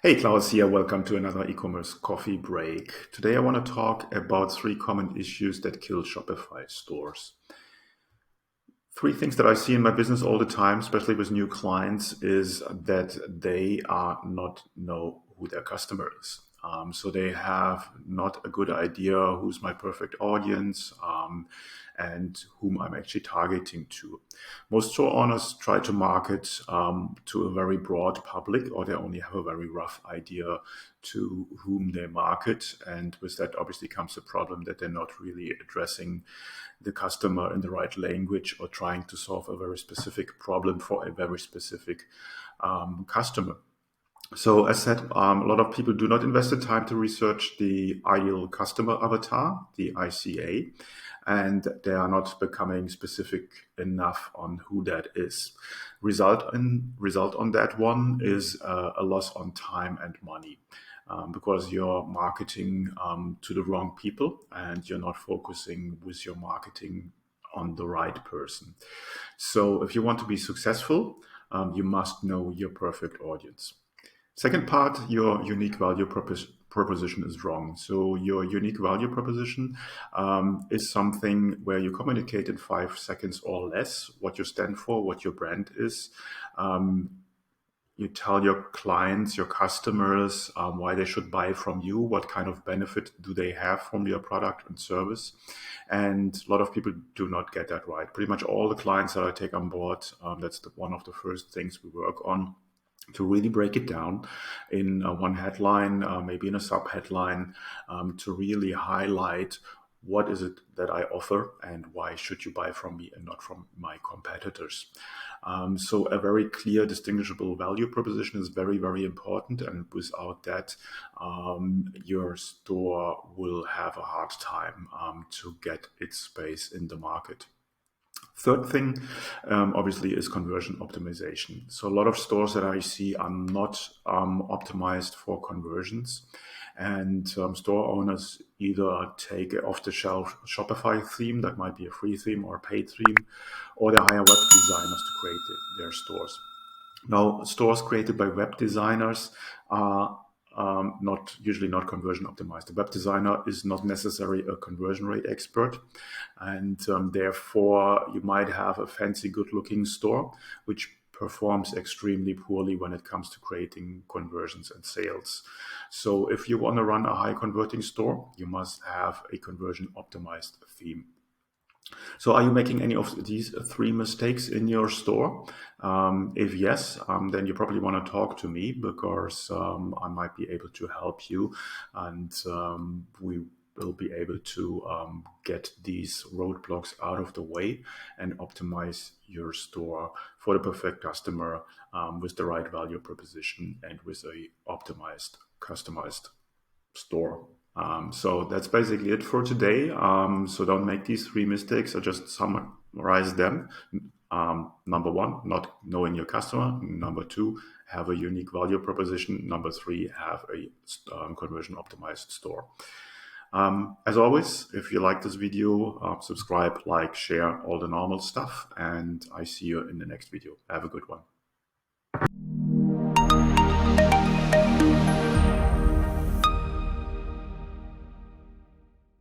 Hey, Klaus here. Welcome to another e-commerce coffee break. Today I want to talk about three common issues that kill Shopify stores. Three things that I see in my business all the time, especially with new clients, is that they are not know who their customer is. So they have not a good idea who's my perfect audience and whom I'm actually targeting to. Most store owners try to market to a very broad public, or they only have a very rough idea to whom they market. And with that, obviously, comes the problem that they're not really addressing the customer in the right language or trying to solve a very specific problem for a very specific customer. So as said, a lot of people do not invest the time to research the ideal customer avatar, the ICA, and they are not becoming specific enough on who that is. Result on that one is a loss on time and money. Because you're marketing to the wrong people and you're not focusing with your marketing on the right person. So if you want to be successful, you must know your perfect audience. Second part, your unique value proposition is wrong. So your unique value proposition is something where you communicate in 5 seconds or less what you stand for, what your brand is. You tell your clients, your customers, why they should buy from you, what kind of benefit do they have from your product and service. And a lot of people do not get that right. Pretty much all the clients that I take on board, that's one of the first things we work on, to really break it down in one headline, maybe in a sub-headline, to really highlight what is it that I offer and why should you buy from me and not from my competitors. So a very clear, distinguishable value proposition is very, very important. And without that, your store will have a hard time to get its space in the market. Third thing, obviously, is conversion optimization. So a lot of stores that I see are not optimized for conversions. And store owners either take an off-the-shelf Shopify theme, that might be a free theme or a paid theme, or they hire web designers to create their stores. Now, stores created by web designers are usually not conversion optimized. The web designer is not necessarily a conversion rate expert, and therefore you might have a fancy, good-looking store which performs extremely poorly when it comes to creating conversions and sales. So if you want to run a high converting store, you must have a conversion optimized theme. So are you making any of these three mistakes in your store? If yes, then you probably want to talk to me, because I might be able to help you, and we will be able to get these roadblocks out of the way and optimize your store for the perfect customer with the right value proposition and with a optimized, customized store. So that's basically it for today. So don't make these three mistakes. I just summarize them. Number one, not knowing your customer. Number two, have a unique value proposition. Number three, have a conversion optimized store. As always, if you like this video, subscribe, like, share, all the normal stuff. And I see you in the next video. Have a good one.